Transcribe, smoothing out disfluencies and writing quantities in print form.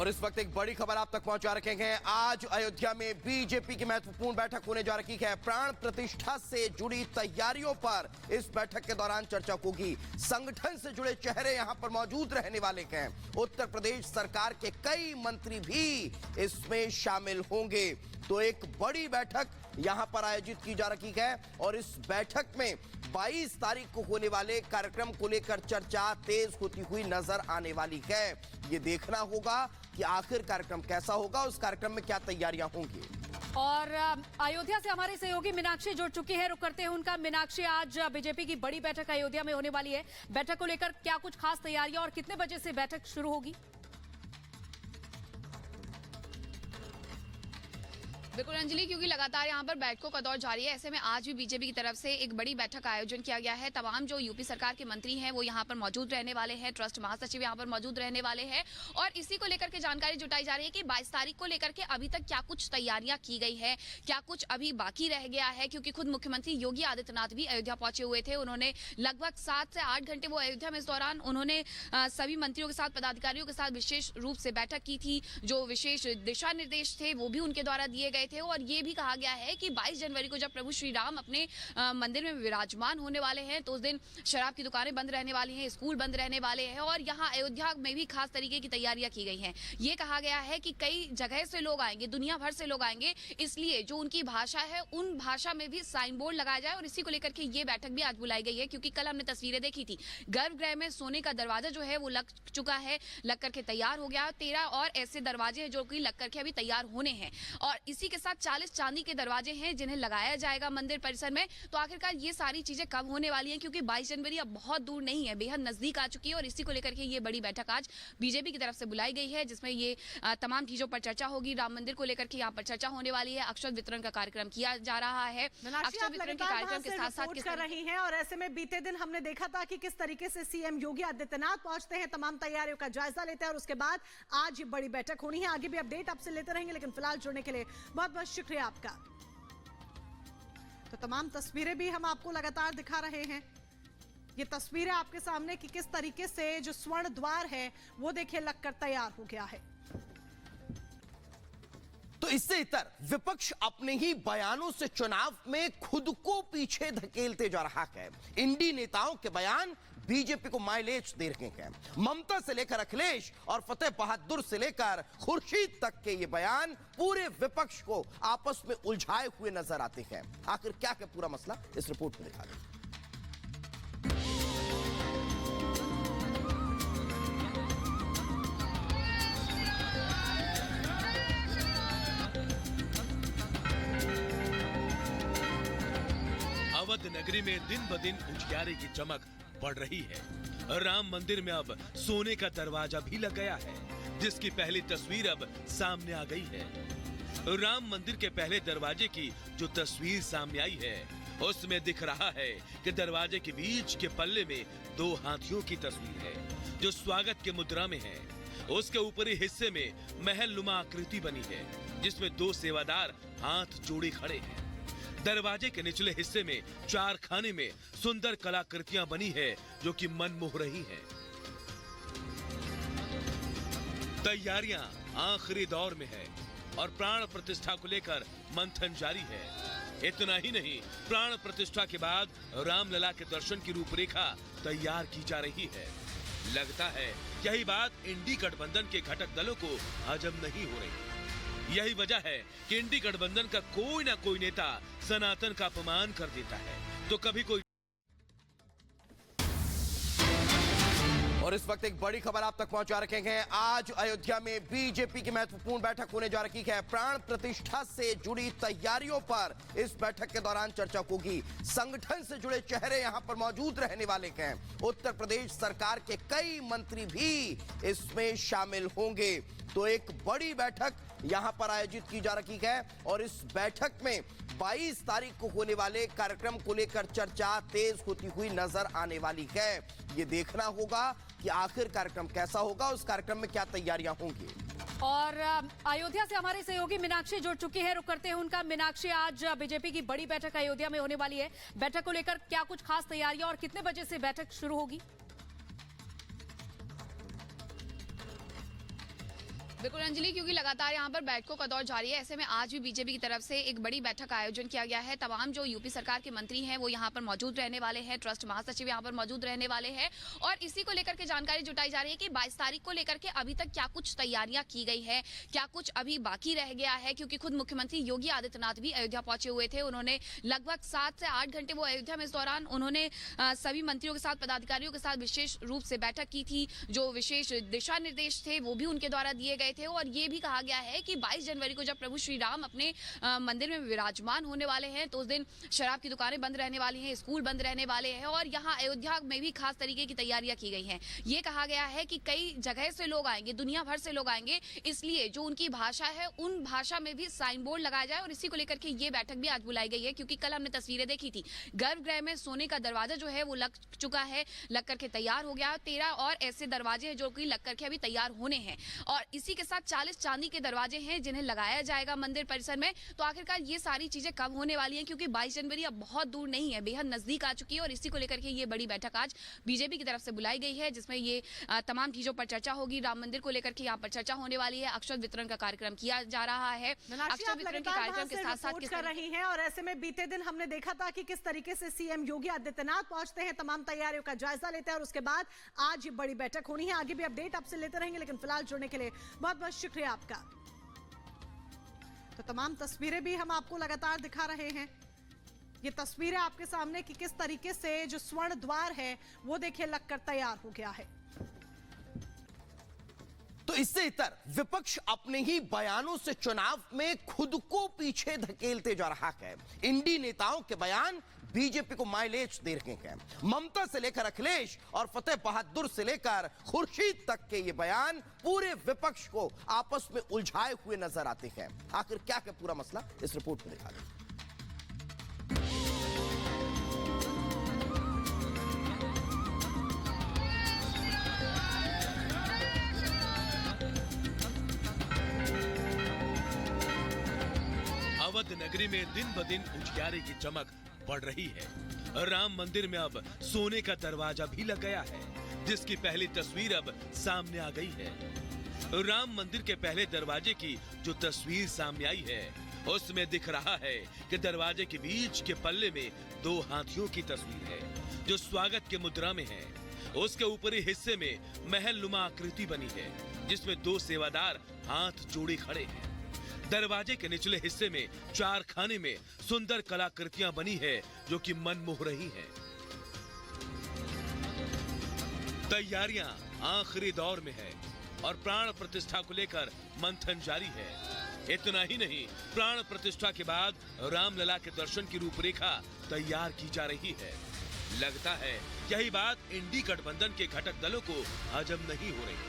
और इस वक्त एक बड़ी खबर आप तक पहुंचा रखे हैं। आज अयोध्या में बीजेपी की महत्वपूर्ण बैठक होने जा रही है। प्राण प्रतिष्ठा से जुड़ी तैयारियों पर इस बैठक के दौरान चर्चा होगी। संगठन से जुड़े चेहरे यहां पर मौजूद रहने वाले हैं। उत्तर प्रदेश सरकार के कई मंत्री भी इसमें शामिल होंगे। तो एक बड़ी बैठक यहां पर आयोजित की जा रही है और इस बैठक में 22 तारीख को होने वाले कार्यक्रम को लेकर चर्चा तेज होती हुई नजर आने वाली है। ये देखना होगा कि आखिर कार्यक्रम कैसा होगा, उस कार्यक्रम में क्या तैयारियां होंगी। और अयोध्या से हमारे सहयोगी मीनाक्षी जुड़ चुकी है। रुक करते हैं उनका। मीनाक्षी, आज बीजेपी की बड़ी बैठक अयोध्या में होने वाली है। बैठक को लेकर क्या कुछ खास तैयारियां और कितने बजे से बैठक शुरू होगी? बिल्कुल अंजलि, क्योंकि लगातार यहाँ पर बैठकों का दौर जारी है, ऐसे में आज भी बीजेपी की तरफ से एक बड़ी बैठक का आयोजन किया गया है। तमाम जो यूपी सरकार के मंत्री हैं वो यहाँ पर मौजूद रहने वाले हैं। ट्रस्ट महासचिव यहाँ पर मौजूद रहने वाले हैं और इसी को लेकर के जानकारी जुटाई जा रही है कि 22 तारीख को लेकर के अभी तक क्या कुछ तैयारियां की गई है, क्या कुछ अभी बाकी रह गया है। क्योंकि खुद मुख्यमंत्री योगी आदित्यनाथ भी अयोध्या पहुंचे हुए थे। उन्होंने लगभग 7 से 8 घंटे वो अयोध्या में इस दौरान उन्होंने सभी मंत्रियों के साथ, पदाधिकारियों के साथ विशेष रूप से बैठक की थी। जो विशेष दिशा निर्देश थे वो भी उनके द्वारा दिए गए थे और ये भी कहा गया है कि 22 जनवरी को जब प्रभु श्री राम अपने मंदिर में विराजमान होने वाले हैं तो उस दिन शराब की दुकानें बंद रहने वाली हैं, स्कूल बंद रहने वाले हैं और यहाँ अयोध्या में भी खास तरीके की तैयारियां की गई हैं। ये कहा गया है कि कई जगह से लोग आएंगे, दुनिया भर से लोग आएंगे, इसलिए जो उनकी भाषा है उन भाषा में भी साइन बोर्ड लगाया जाए और इसी को लेकर के ये बैठक भी आज बुलाई गई है। क्योंकि कल हमने तस्वीरें देखी थी, गर्भगृह में सोने का दरवाजा जो है वो लग चुका है, लग करके तैयार हो गया। 13 और ऐसे दरवाजे हैं जो कि लग करके अभी तैयार होने हैं और इसी के साथ 40 चांदी के दरवाजे हैं जिन्हें लगाया जाएगा मंदिर परिसर में। तो आखिरकार ये सारी चीजें कब होने वाली हैं, क्योंकि 22 जनवरी अब बहुत दूर नहीं है, बेहद नजदीक आ चुकी है और इसी को लेकर के ये बड़ी बैठक आज बीजेपी की तरफ से बुलाई गई है, जिसमें ये तमाम चीजों पर चर्चा होगी। राम मंदिर को लेकर के यहाँ पर चर्चा होने वाली है। अक्षत वितरण का कार्यक्रम किया जा रहा है। अक्षत वितरण के कार्यक्रम के साथ साथ कर रही हैं और ऐसे में बीते दिन हमने देखा था कि किस तरीके से सीएम योगी आदित्यनाथ पहुंचते हैं, तमाम तैयारियों का जायजा लेते हैं और उसके बाद आज ये बड़ी बैठक होनी है। आगे भी अपडेट आपसे लेते रहेंगे, लेकिन फिलहाल जुड़ने के लिए बहुत बहुत शुक्रिया आपका। तो तमाम तस्वीरें भी हम आपको लगातार दिखा रहे हैं। ये तस्वीरें आपके सामने कि किस तरीके से जो स्वर्ण द्वार है वो देखिए लगकर तैयार हो गया है। तो इससे इतर विपक्ष अपने ही बयानों से चुनाव में खुद को पीछे धकेलते जा रहा है। इंडी नेताओं के बयान बीजेपी को माइलेज दे रहे हैं। ममता से लेकर अखिलेश और फतेह बहादुर से लेकर खुर्शीद तक के ये बयान पूरे विपक्ष को आपस में उलझाए हुए नजर आते हैं। आखिर क्या क्या पूरा मसला, इस रिपोर्ट में दिखा दें। अवध नगरी में दिन ब दिन उजियारे की चमक बढ़ रही है। राम मंदिर में अब सोने का दरवाजा भी लग गया है, जिसकी पहली तस्वीर अब सामने आ गई है। राम मंदिर के पहले दरवाजे की जो तस्वीर सामने आई है उसमें दिख रहा है कि दरवाजे के बीच के पल्ले में 2 हाथियों की तस्वीर है जो स्वागत के मुद्रा में है। उसके ऊपरी हिस्से में महल नुमा आकृति बनी है जिसमें 2 सेवादार हाथ जोड़े खड़े हैं। दरवाजे के निचले हिस्से में 4 खाने में सुंदर कलाकृतियां बनी है जो कि मन मोह रही हैं। तैयारियां आखिरी दौर में है और प्राण प्रतिष्ठा को लेकर मंथन जारी है। इतना ही नहीं, प्राण प्रतिष्ठा के बाद रामलला के दर्शन की रूपरेखा तैयार की जा रही है। लगता है यही बात इंडी गठबंधन के घटक दलों को हजम नहीं हो रही। यही वजह है कि इंडी गठबंधन का कोई ना कोई नेता सनातन का अपमान कर देता है तो कभी कोई। और इस वक्त एक बड़ी खबर आप तक पहुंचा रखे हैं। आज अयोध्या में बीजेपी की महत्वपूर्ण बैठक होने जा रही है। प्राण प्रतिष्ठा से जुड़ी तैयारियों पर इस बैठक के दौरान चर्चा होगी। संगठन से जुड़े चेहरे यहां पर मौजूद रहने वाले हैं। उत्तर प्रदेश सरकार के कई मंत्री भी इसमें शामिल होंगे। तो एक बड़ी बैठक यहां पर आयोजित की जा रही है और इस बैठक में 22 तारीख को होने वाले कार्यक्रम को लेकर चर्चा तेज होती हुई नजर आने वाली है। ये देखना होगा कि आखिर कार्यक्रम कैसा होगा, उस कार्यक्रम में क्या तैयारियां होंगी। और अयोध्या से हमारे सहयोगी मीनाक्षी जुड़ चुकी है। रुक करते हैं उनका। मीनाक्षी, आज बीजेपी की बड़ी बैठक अयोध्या में होने वाली है। बैठक को लेकर क्या कुछ खास तैयारियां और कितने बजे से बैठक शुरू होगी? बिल्कुल अंजलि, क्योंकि लगातार यहाँ पर बैठकों का दौर जारी है। ऐसे में आज भी बीजेपी की तरफ से एक बड़ी बैठक का आयोजन किया गया है। तमाम जो यूपी सरकार के मंत्री हैं वो यहाँ पर मौजूद रहने वाले हैं, ट्रस्ट महासचिव यहाँ पर मौजूद रहने वाले हैं और इसी को लेकर के जानकारी जुटाई जा रही है कि 22 तारीख को लेकर के अभी तक क्या कुछ तैयारियां की गई है, क्या कुछ अभी बाकी रह गया है। क्योंकि खुद मुख्यमंत्री योगी आदित्यनाथ भी अयोध्या पहुंचे हुए थे। उन्होंने लगभग 7 से 8 घंटे वो अयोध्या में इस दौरान उन्होंने सभी मंत्रियों के साथ, पदाधिकारियों के साथ विशेष रूप से बैठक की थी। जो विशेष दिशा निर्देश थे वो भी उनके द्वारा दिए गए थे और ये भी कहा गया है कि 22 जनवरी को जब प्रभु श्री राम अपने मंदिर में विराजमान होने वाले हैं तो उस दिन शराब की दुकानें बंद रहने वाली हैं, स्कूल बंद रहने वाले हैं और यहाँ अयोध्या में भी खास तरीके की तैयारियां की गई हैं। ये कहा गया है कि कई जगह से लोग आएंगे, दुनिया भर से लोग आएंगे, इसलिए जो उनकी भाषा है उन भाषा में भी साइन बोर्ड लगाया जाए और इसी को लेकर के ये बैठक भी आज बुलाई गई है। क्योंकि कल हमने तस्वीरें देखी थी, गर्भगृह में सोने का दरवाजा जो है वो लग चुका है, लग करके तैयार हो गया। 13 और ऐसे दरवाजे हैं जो कि लग करके अभी तैयार होने हैं और इसी के साथ 40 चांदी के दरवाजे हैं जिन्हें लगाया जाएगा मंदिर परिसर में। तो आखिरकार ये सारी चीजें कब होने वाली हैं, क्योंकि 22 जनवरी अब बहुत दूर नहीं है, बेहद नजदीक आ चुकी है और इसी को लेकर के ये बड़ी बैठक आज बीजेपी की तरफ से बुलाई गई है जिसमें ये तमाम चीजों पर चर्चा होगी। राम मंदिर को लेकर के यहाँ पर चर्चा होने वाली है, अक्षत वितरण का कार्यक्रम किया जा रहा है। अक्षत वितरण के कार्यक्रम के साथ साथ कर रही हैं और ऐसे में बीते दिन हमने देखा था कि किस तरीके से सीएम योगी आदित्यनाथ पहुंचते हैं, तमाम तैयारियों का जायजा लेते हैं और उसके बाद आज ये बड़ी बैठक होनी है। आगे भी अपडेट आपसे लेते रहेंगे, लेकिन फिलहाल जुड़ने के लिए बहुत बहुत शुक्रिया आपका। तो तमाम तस्वीरें भी हम आपको लगातार दिखा रहे हैं। ये तस्वीरें आपके सामने कि किस तरीके से जो स्वर्ण द्वार है वो देखिए लगकर तैयार हो गया है। तो इससे इतर विपक्ष अपने ही बयानों से चुनाव में खुद को पीछे धकेलते जा रहा है। इंडी नेताओं के बयान बीजेपी को माइलेज दे रहे हैं। ममता से लेकर अखिलेश और फतेह बहादुर से लेकर खुर्शीद तक के ये बयान पूरे विपक्ष को आपस में उलझाए हुए नजर आते हैं। आखिर क्या क्या पूरा मसला, इस रिपोर्ट में दिखा दें। अवध नगरी में दिन ब दिन उजियारे की चमक बढ़ रही है। राम मंदिर में अब सोने का दरवाजा भी लग गया है जिसकी पहली तस्वीर अब सामने आ गई है। राम मंदिर के पहले दरवाजे की जो तस्वीर सामने आई है उसमें दिख रहा है कि दरवाजे के बीच के पल्ले में 2 हाथियों की तस्वीर है जो स्वागत के मुद्रा में है। उसके ऊपरी हिस्से में महल नुमा आकृति बनी है जिसमें 2 सेवादार हाथ जोड़े खड़े हैं। दरवाजे के निचले हिस्से में 4 खाने में सुंदर कलाकृतियां बनी है जो कि मन मोह रही हैं। तैयारियां आखिरी दौर में है और प्राण प्रतिष्ठा को लेकर मंथन जारी है। इतना ही नहीं, प्राण प्रतिष्ठा के बाद रामलला के दर्शन की रूपरेखा तैयार की जा रही है। लगता है यही बात इंडी गठबंधन के घटक दलों को हजम नहीं हो रही।